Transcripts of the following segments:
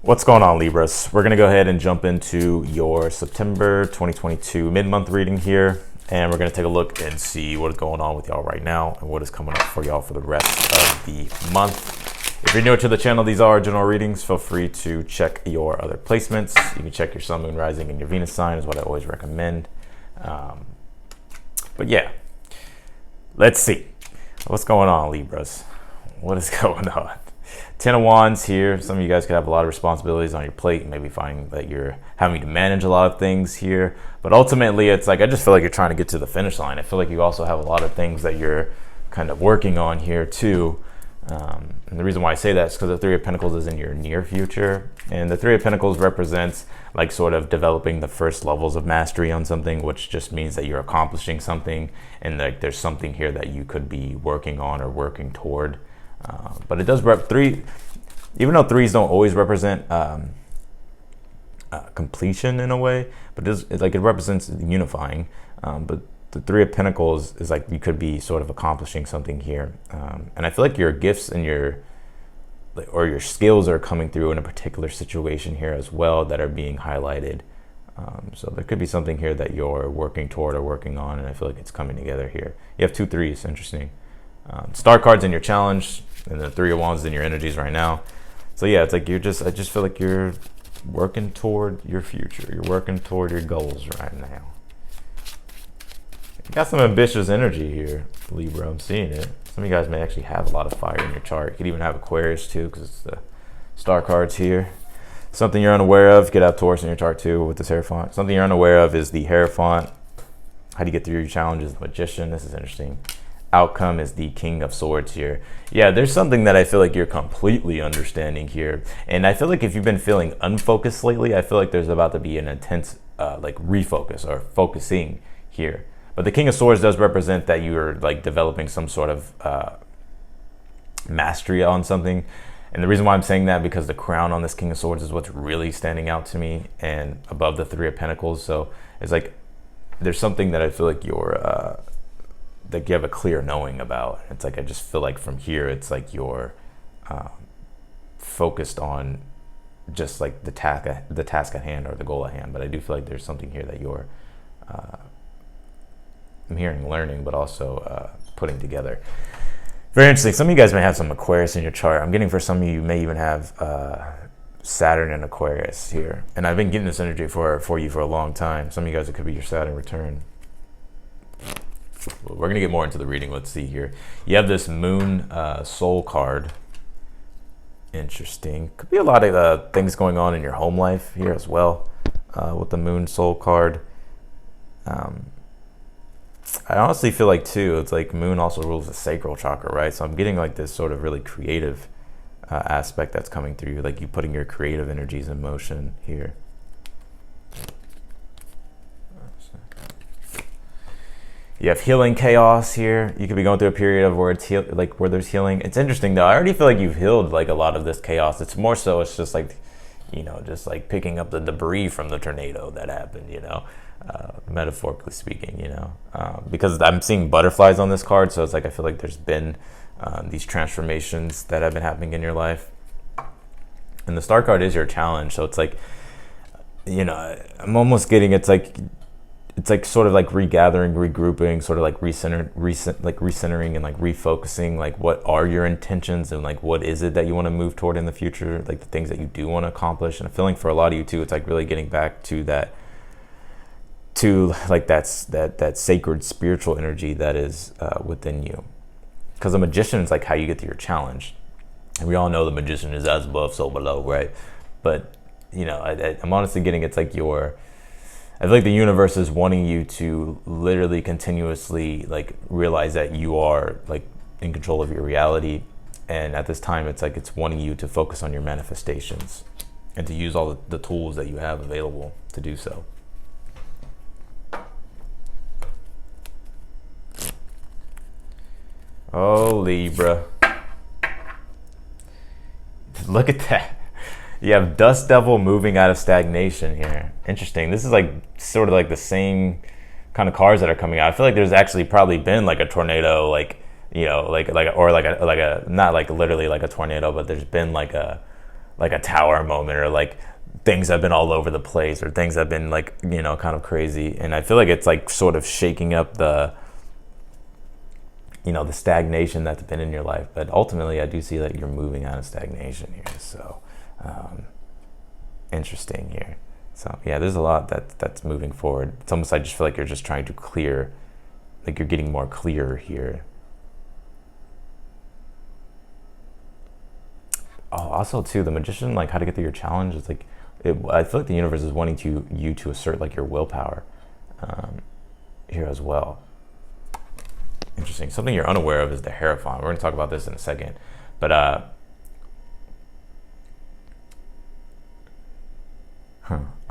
What's going on, Libras? We're going to go ahead and jump into your September 2022 mid-month reading here, and we're going to take a look and see what is going on with y'all right now and what is coming up for y'all for the rest of the month. If you're new to the channel, these are general readings. Feel free to check your other placements. You can check your Sun, Moon, Rising, and your Venus sign is what I always recommend. But yeah, let's see. What's going on, Libras? What is going on? 10 of Wands here. Some of you guys could have a lot of responsibilities on your plate, maybe finding that you're having to manage a lot of things here. But ultimately, it's like, I just feel like you're trying to get to the finish line. I feel like you also have a lot of things that you're kind of working on here too. And the reason why I say that is because the Three of Pentacles is in your near future. And the Three of Pentacles represents like sort of developing the first levels of mastery on something, which just means that you're accomplishing something. And like there's something here that you could be working on or working toward. But it does even though threes don't always represent completion in a way, but it represents unifying. But the Three of Pentacles is like you could be sort of accomplishing something here, and I feel like your gifts and your skills are coming through in a particular situation here as well that are being highlighted. So there could be something here that you're working toward or working on, and I feel like it's coming together here. You have 2 threes, interesting. Star cards in your challenge, and the Three of Wands in your energies right now. So yeah, it's like I just feel like you're working toward your future. You're working toward your goals right now. You got some ambitious energy here, Libra. I'm seeing it. Some of you guys may actually have a lot of fire in your chart. You could even have Aquarius too, because it's the star cards here. Something you're unaware of, you could have Taurus in your chart too with this Hierophant. Something you're unaware of is the Hierophant. How do you get through your challenges? The Magician. This is interesting. Outcome is the King of Swords here. Yeah, there's something that I feel like you're completely understanding here. And I feel like if you've been feeling unfocused lately, I feel like there's about to be an intense like refocus or focusing here. But the King of Swords does represent that you're like developing some sort of mastery on something. And the reason why I'm saying that, because the crown on this King of Swords is what's really standing out to me, and above the Three of Pentacles. So it's like there's something that I feel like you're that you have a clear knowing about. It's like I just feel like from here it's like you're focused on just like the task at hand or the goal at hand. But I do feel like there's something here that you're I'm hearing learning, but also putting together. Very interesting. Some of you guys may have some Aquarius in your chart. I'm getting for some of you may even have Saturn and Aquarius here, and I've been getting this energy for you for a long time. Some of you guys, it could be your Saturn return. We're going to get more into the reading. Let's see here. You have this Moon Soul card. Interesting. Could be a lot of things going on in your home life here as well with the Moon Soul card. I honestly feel like, too, it's like Moon also rules the sacral chakra, right? So I'm getting like this sort of really creative aspect that's coming through, like you putting your creative energies in motion here. You have healing chaos here. You could be going through a period of where it's where there's healing. It's interesting though. I already feel like you've healed like a lot of this chaos. It's more so it's just like, just like picking up the debris from the tornado that happened, metaphorically speaking, because I'm seeing butterflies on this card. So it's like I feel like there's been these transformations that have been happening in your life. And the star card is your challenge. So it's like, I'm almost getting it's like sort of like regathering, regrouping, sort of like recentering and like refocusing, like what are your intentions and like what is it that you want to move toward in the future, like the things that you do want to accomplish. And I'm feeling for a lot of you too, it's like really getting back to that, that sacred spiritual energy that is within you. Because the Magician is like how you get to your challenge. And we all know the Magician is as above, so below, right? But, I'm honestly getting it's like I feel like the universe is wanting you to literally continuously like realize that you are like in control of your reality. And at this time, it's like it's wanting you to focus on your manifestations and to use all the tools that you have available to do so. Oh, Libra. Look at that. You have Dust Devil moving out of stagnation here. Interesting. This is like sort of like the same kind of cards that are coming out. I feel like there's actually probably been like a tornado, like not like literally like a tornado, but there's been like a like a tower moment, or like things have been all over the place, or things have been like, you know, kind of crazy. And I feel like it's like sort of shaking up the, you know, the stagnation that's been in your life. But ultimately I do see that you're moving out of stagnation here. So interesting here. So yeah, there's a lot that's moving forward. It's almost, I just feel like you're just trying to clear, like you're getting more clear here. Oh, also too, the Magician, like how to get through your challenge is like, I feel like the universe is wanting you to assert like your willpower here as well. Interesting. Something you're unaware of is the Hierophant. We're going to talk about this in a second, but I'm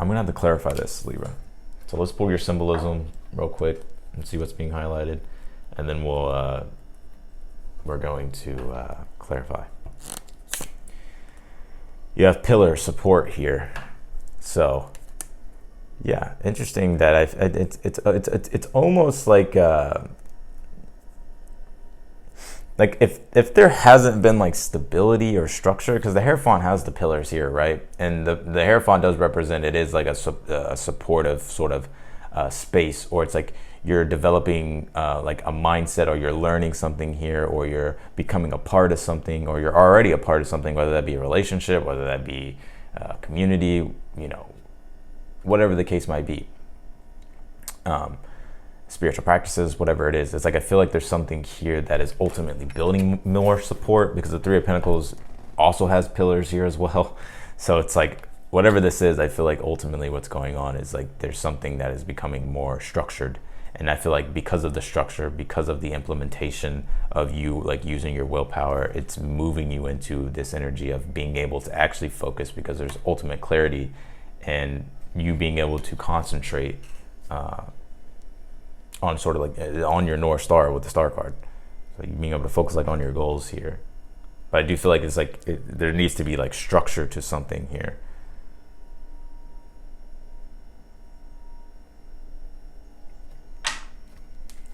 going to have to clarify this, Libra. So let's pull your symbolism real quick and see what's being highlighted, and then we're going to clarify. You have pillar support here. So yeah, interesting that it's almost like if there hasn't been like stability or structure, because the Hierophant has the pillars here, right? And the Hierophant does represent, it is like a supportive sort of space, or it's like you're developing like a mindset, or you're learning something here, or you're becoming a part of something, or you're already a part of something, whether that be a relationship, whether that be community, you know, whatever the case might be. Spiritual practices, whatever it is. It's like I feel like there's something here that is ultimately building more support, because the Three of Pentacles also has pillars here as well. So it's like whatever this is, I feel like ultimately what's going on is like there's something that is becoming more structured. And I feel like because of the structure, because of the implementation of you like using your willpower, it's moving you into this energy of being able to actually focus, because there's ultimate clarity, and you being able to concentrate on sort of like on your North Star with the Star card. So you being able to focus like on your goals here. But I do feel like it's like there needs to be like structure to something here.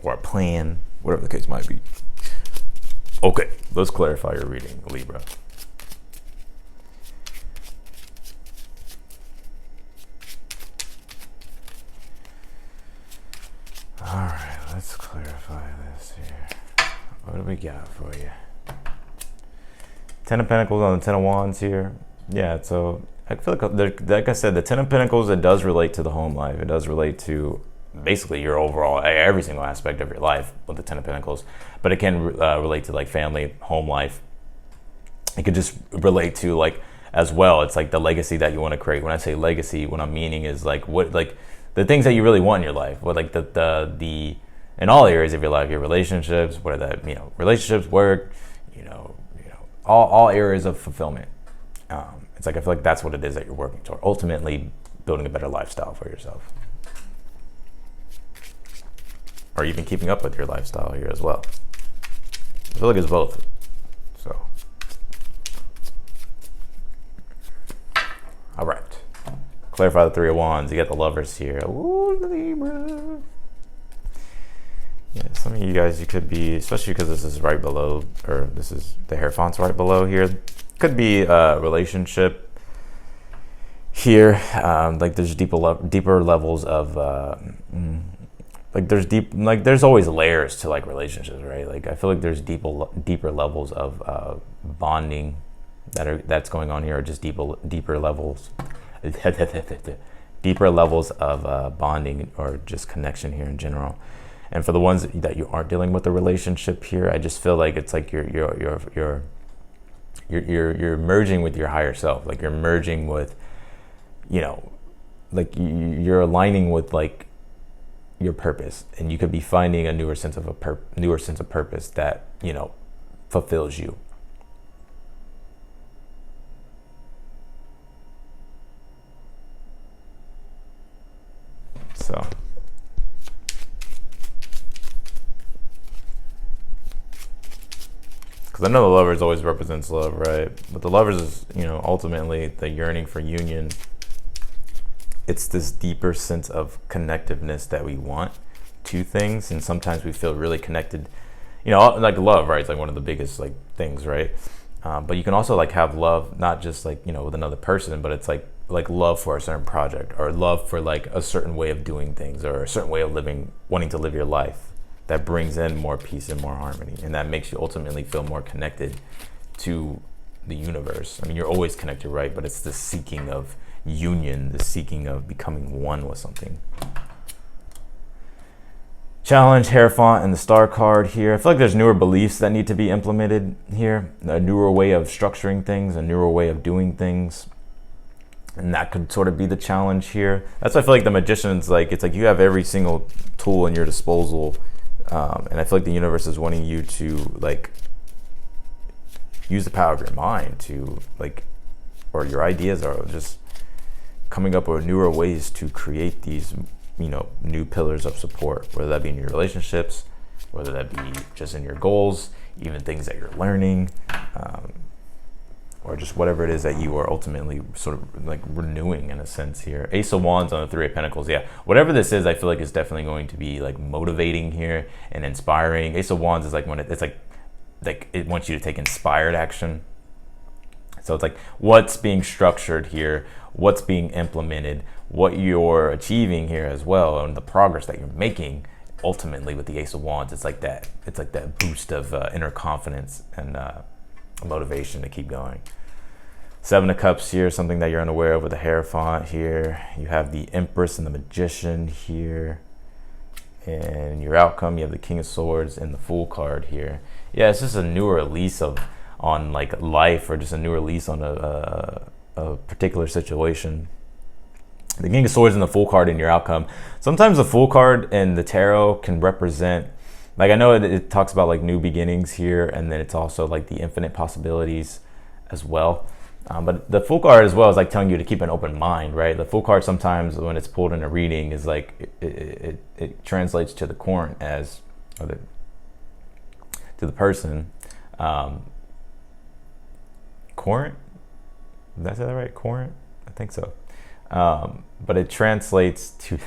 Or a plan, whatever the case might be. Okay, let's clarify your reading, Libra. All right, let's clarify this here. What do we got for you? Ten of Pentacles on the Ten of Wands here. Yeah, so I feel like I said, the Ten of Pentacles, it does relate to the home life. It does relate to basically your overall, every single aspect of your life with the Ten of Pentacles. But it can relate to like family, home life. It could just relate to like, as well, it's like the legacy that you want to create. When I say legacy, what I'm meaning is like what, like the things that you really want in your life, what like the in all areas of your life, your relationships, whether that, you know, relationships, work, you know, all areas of fulfillment. It's like I feel like that's what it is that you're working toward. Ultimately, building a better lifestyle for yourself, or even keeping up with your lifestyle here as well. I feel like it's both. So, all right. Clarify the Three of Wands. You got the Lovers here. Ooh, Libra. Yeah, some of you guys, you could be, especially because this is right below, or this is the Hierophant's right below here. Could be a relationship here. Like there's deeper levels of, like there's always layers to like relationships, right? Like I feel like there's deeper levels of bonding that's going on here, or just deeper levels. Deeper levels of bonding, or just connection here in general. And for the ones that you aren't dealing with a relationship here, I just feel like it's like you're merging with your higher self. Like you're merging with, you know, like you're aligning with like your purpose, and you could be finding a newer sense of purpose that, you know, fulfills you. So, because I know the Lovers always represents love, right? But the Lovers is, you know, ultimately the yearning for union. It's this deeper sense of connectiveness that we want to things, and sometimes we feel really connected. You know, like love, right? It's like one of the biggest like things, right? But you can also like have love, not just like, you know, with another person, but it's like love for a certain project, or love for like a certain way of doing things, or a certain way of living, wanting to live your life, that brings in more peace and more harmony, and that makes you ultimately feel more connected to the universe. I mean, you're always connected, right? But it's the seeking of union, the seeking of becoming one with something. Challenge, Hierophant, and the Star card here. I feel like there's newer beliefs that need to be implemented here, a newer way of structuring things, a newer way of doing things. And that could sort of be the challenge here. That's why I feel like the Magician's like, it's like you have every single tool in your disposal. And I feel like the universe is wanting you to like use the power of your mind to like, or your ideas are just coming up with newer ways to create these, you know, new pillars of support, whether that be in your relationships, whether that be just in your goals, even things that you're learning, or just whatever it is that you are ultimately sort of like renewing in a sense here. Ace of Wands on the Three of Pentacles. Yeah, whatever this is, I feel like it's definitely going to be like motivating here and inspiring. Ace of Wands is like when it's like it wants you to take inspired action. So it's like what's being structured here, what's being implemented, what you're achieving here as well, and the progress that you're making ultimately with the Ace of Wands. It's like that boost of inner confidence and motivation to keep going. Seven of Cups here, something that you're unaware of with the Hierophant here. You have the Empress and the Magician here. And your outcome, you have the King of Swords and the Fool card here. Yeah, it's just a newer release on like life, or just a new release on a particular situation. The King of Swords and the Fool card in your outcome. Sometimes the Fool card in the tarot can represent, like I know it talks about like new beginnings here, and then it's also like the infinite possibilities as well. But the Fool card as well is like telling you to keep an open mind, right? The Fool card sometimes when it's pulled in a reading is like it translates to the current as, or to the person. Current? Did I say that right? Current? I think so. But it translates to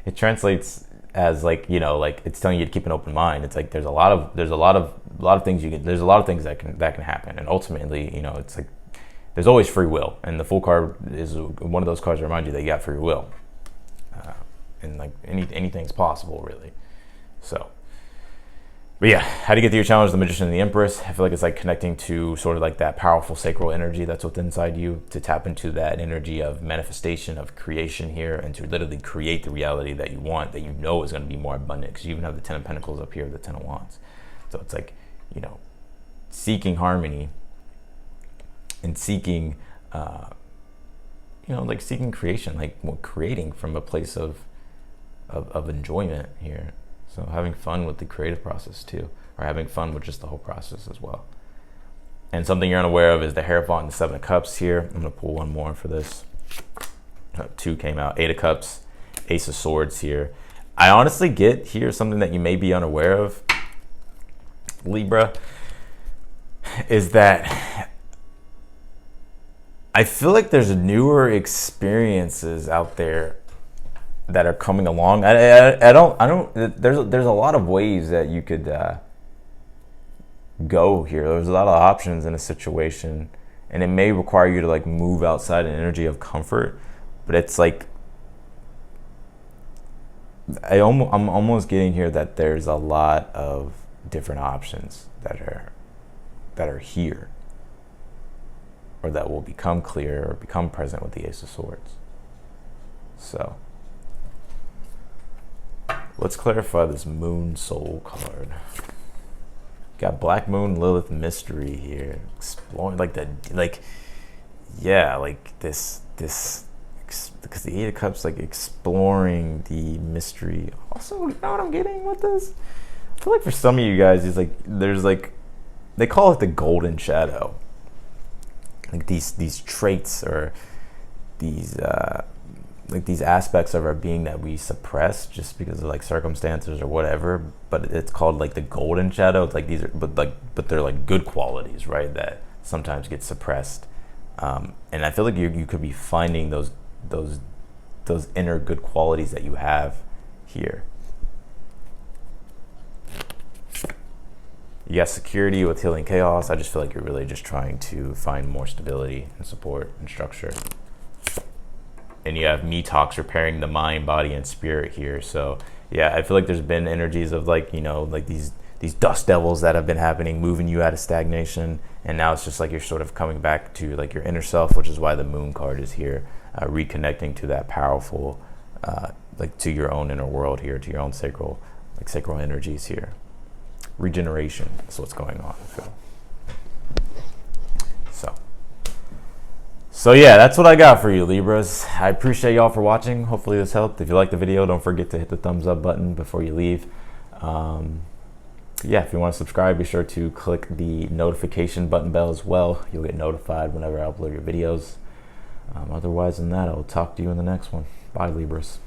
it translates as like, you know, like it's telling you to keep an open mind. It's like there's a lot of things there's a lot of things that can happen, and ultimately, you know, it's like there's always free will, and the Fool card is one of those cards that remind you that you got free will, and like anything's possible really. So, but yeah, how to get through your challenge, the Magician and the Empress. I feel like it's like connecting to sort of like that powerful sacral energy that's within inside you, to tap into that energy of manifestation, of creation here, and to literally create the reality that you want, that you know is going to be more abundant, because you even have the Ten of Pentacles up here, the Ten of Wands. So it's like, you know, seeking harmony and seeking, you know, like seeking creation, like creating from a place of enjoyment here. So having fun with the creative process too, or having fun with just the whole process as well. And something you're unaware of is the Hierophant and the Seven of Cups here. I'm gonna pull one more for this. Two came out. Eight of Cups, Ace of Swords here. I honestly get here something that you may be unaware of, Libra, is that I feel like there's newer experiences out there that are coming along. I don't. There's a lot of ways that you could go here. There's a lot of options in a situation, and it may require you to like move outside an energy of comfort. But it's like I'm almost getting here that there's a lot of different options that are here, or that will become clear or become present with the Ace of Swords. So let's clarify this Moon Soul card. Got Black Moon Lilith Mystery here, exploring this because the Eight of Cups, like exploring the mystery. Also, you know what I'm getting with this? I feel like for some of you guys, it's like there's like, they call it the golden shadow. Like these traits, or these like these aspects of our being that we suppress just because of like circumstances or whatever, but it's called like the golden shadow. It's like these are, but they're like good qualities, right, that sometimes get suppressed. And I feel like you could be finding those inner good qualities that you have here. You got security with healing chaos. I just feel like you're really just trying to find more stability and support and structure. And you have detox, repairing the mind, body, and spirit here. So yeah, I feel like there's been energies of like, you know, like these dust devils that have been happening, moving you out of stagnation. And now it's just like you're sort of coming back to like your inner self, which is why the moon card is here, reconnecting to that powerful, like to your own inner world here, to your own sacral energies here. Regeneration is what's going on. So yeah, that's what I got for you, Libras. I appreciate y'all for watching. Hopefully this helped. If you like the video, don't forget to hit the thumbs up button before you leave. Yeah, if you want to subscribe, be sure to click the notification button bell as well. You'll get notified whenever I upload your videos. Otherwise than that, I will talk to you in the next one. Bye, Libras.